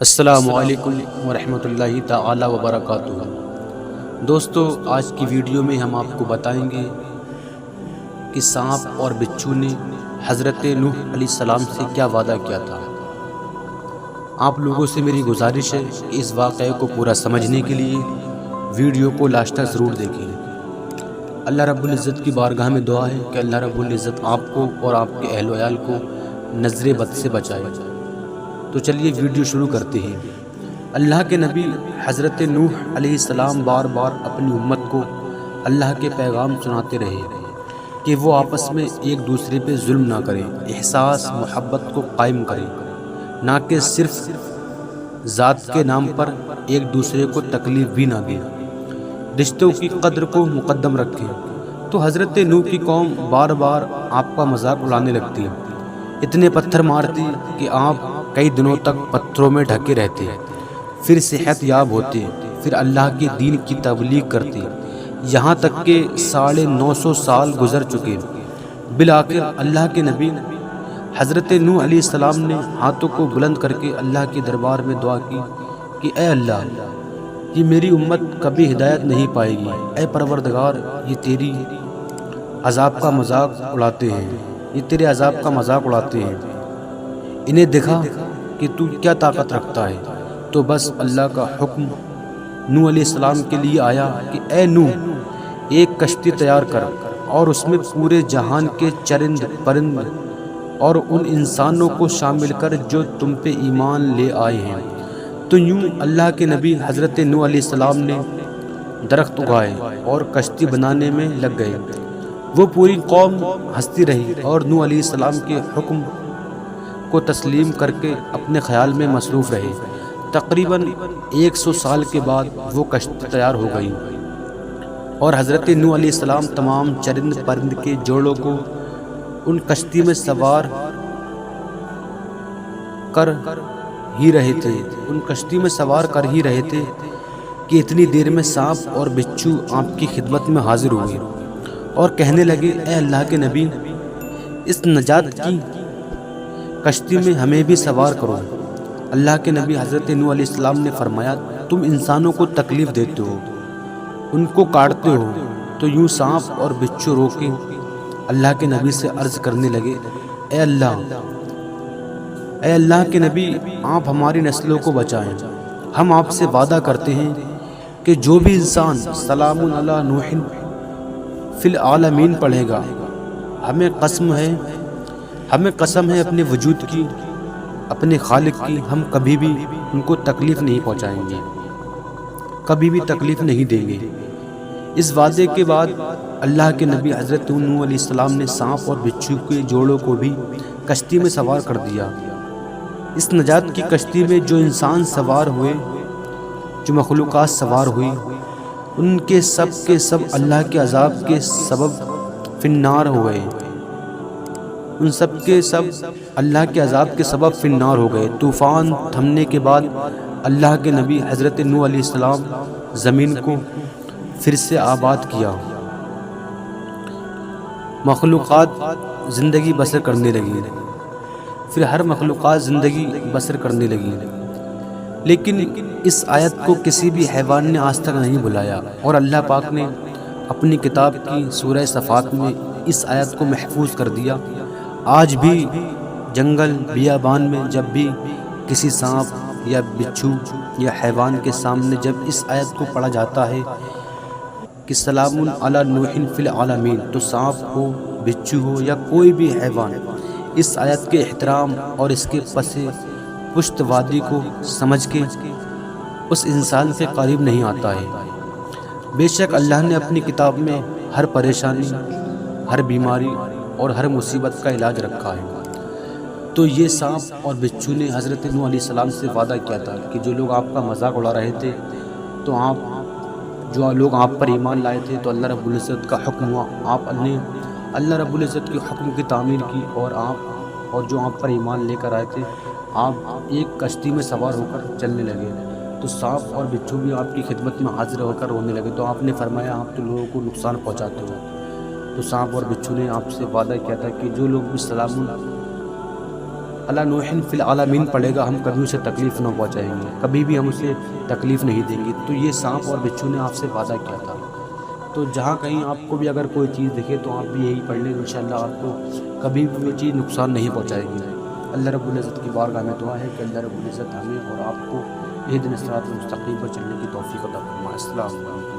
السلام علیکم ورحمۃ اللہ تعالی وبرکاتہ۔ دوستو، آج کی ویڈیو میں ہم آپ کو بتائیں گے کہ سانپ اور بچھو نے حضرت نوح علیہ السلام سے کیا وعدہ کیا تھا۔ آپ لوگوں سے میری گزارش ہے کہ اس واقعے کو پورا سمجھنے کے لیے ویڈیو کو لاسٹ تک ضرور دیکھیں۔ اللہ رب العزت کی بارگاہ میں دعا ہے کہ اللہ رب العزت آپ کو اور آپ کے اہل و عیال کو نظر بد سے بچائے۔ تو چلیے ویڈیو شروع کرتے ہیں۔ اللہ کے نبی حضرت نوح علیہ السلام بار بار اپنی امت کو اللہ کے پیغام سناتے رہے کہ وہ آپس میں ایک دوسرے پہ ظلم نہ کریں، احساس محبت کو قائم کریں، نہ کہ صرف ذات کے نام پر ایک دوسرے کو تکلیف بھی نہ دیں، رشتوں کی قدر کو مقدم رکھیں۔ تو حضرت نوح کی قوم بار بار آپ کا مذاق اڑانے لگتی، اتنے پتھر مارتی کہ آپ کئی دنوں تک پتھروں میں ڈھکے رہتے، پھر صحت یاب ہوتے، پھر اللہ کے دین کی تبلیغ کرتے، یہاں تک کہ 950 سال گزر چکے۔ بالآخر اللہ کے نبی حضرت نوح علیہ السلام نے ہاتھوں کو بلند کر کے اللہ کے دربار میں دعا کی کہ اے اللہ، یہ میری امت کبھی ہدایت نہیں پائے گی۔ اے پروردگار، یہ تیری عذاب کا مذاق اڑاتے ہیں، یہ تیرے عذاب کا مذاق اڑاتے ہیں، انہیں دکھا کہ تو کیا طاقت رکھتا ہے۔ تو بس اللہ کا حکم نوح علیہ السلام کے لیے آیا کہ اے نوح، ایک کشتی تیار کر اور اس میں پورے جہان کے چرند پرند اور ان انسانوں کو شامل کر جو تم پہ ایمان لے آئے ہیں۔ تو یوں اللہ کے نبی حضرت نوح علیہ السلام نے درخت اگائے اور کشتی بنانے میں لگ گئے۔ وہ پوری قوم ہنستی رہی اور نوح علیہ السلام کے حکم کو تسلیم کر کے اپنے خیال میں مصروف رہے۔ تقریباً 100 سال کے بعد وہ کشتی تیار ہو گئی اور حضرت نوح علیہ السلام تمام چرند پرند کے جوڑوں کو ان کشتی میں سوار کر ہی رہے تھے کہ اتنی دیر میں سانپ اور بچھو آپ کی خدمت میں حاضر ہوئے اور کہنے لگے، اے اللہ کے نبی، اس نجات کی کشتی میں ہمیں بھی سوار کرو۔ اللہ کے نبی حضرت نوح علیہ السلام نے فرمایا، تم انسانوں کو تکلیف دیتے ہو، ان کو کاٹتے ہو۔ تو یوں سانپ اور بچھو رو کے اللہ کے نبی سے عرض کرنے لگے، اے اللہ کے نبی، آپ ہماری نسلوں کو بچائیں۔ ہم آپ سے وعدہ کرتے ہیں کہ جو بھی انسان سلام علی نوح فی العالمین پڑھے گا، ہمیں قسم ہے اپنے وجود کی، اپنے خالق کی، ہم کبھی بھی ان کو تکلیف نہیں پہنچائیں گے، کبھی بھی تکلیف نہیں دیں گے۔ اس وعدے کے بعد اللہ کے نبی حضرت نوح علیہ السلام نے سانپ اور بچھو کے جوڑوں کو بھی کشتی میں سوار کر دیا۔ اس نجات کی کشتی میں جو انسان سوار ہوئے، جو مخلوقات سوار ہوئی، ان کے سب اللہ کے عذاب کے سبب فی النار ہو گئے، ان سب کے سب اللہ کے عذاب کے سبب فی النار ہو گئے۔ طوفان تھمنے کے بعد اللہ کے نبی حضرت نوح علیہ السلام زمین کو پھر سے آباد کیا، مخلوقات زندگی بسر کرنے لگی، پھر ہر مخلوقات زندگی بسر کرنے لگی۔ لیکن اس آیت کو کسی بھی حیوان نے آج تک نہیں بلایا، اور اللہ پاک نے اپنی کتاب کی سورہ صفات میں اس آیت کو محفوظ کر دیا۔ آج بھی جنگل بیابان میں جب بھی کسی سانپ یا بچھو یا حیوان کے سامنے جب اس آیت کو پڑھا جاتا ہے کہ سلام علی نوح فی العالمین، تو سانپ ہو، بچھو ہو یا کوئی بھی حیوان اس آیت کے احترام اور اس کے پشت وادی کو سمجھ کے اس انسان کے قریب نہیں آتا ہے۔ بے شک اللہ نے اپنی کتاب میں ہر پریشانی، ہر بیماری اور ہر مصیبت کا علاج رکھا ہے۔ تو یہ سانپ اور بچھو نے حضرت نوح علیہ السلام سے وعدہ کیا تھا کہ جو لوگ آپ کا مذاق اڑا رہے تھے، جو لوگ آپ پر ایمان لائے تھے، تو اللہ رب العزت کا حکم ہوا، آپ نے اللہ رب العزت کے حکم کی تعمیل کی، اور جو آپ پر ایمان لے کر آئے تھے، آپ ایک کشتی میں سوار ہو کر چلنے لگے۔ تو سانپ اور بچھو بھی آپ کی خدمت میں حاضر ہو کر رونے لگے۔ تو آپ نے فرمایا، آپ تو لوگوں کو نقصان پہنچاتے ہو۔ تو سانپ اور بچھو نے آپ سے وعدہ کیا تھا کہ جو لوگ بھی سلام علی نوح فی العالمین پڑھے گا، ہم کبھی اسے تکلیف نہ پہنچائیں گے، کبھی بھی ہم اسے تکلیف نہیں دیں گے۔ تو یہ سانپ اور بچھو نے آپ سے وعدہ کیا تھا۔ تو جہاں کہیں آپ کو بھی اگر کوئی چیز دکھے تو آپ بھی یہی پڑھ لیں، انشاءاللہ آپ کو کبھی بھی وہ چیز نقصان نہیں پہنچائے گی۔ اللہ رب العزت کی بارگاہ میں دعا ہے کہ اللہ رب العزت ہمیں اور آپ کو اہدنا الصراط المستقیم پر چلنے کی توفیق عطا فرمائے۔ السلام علیکم۔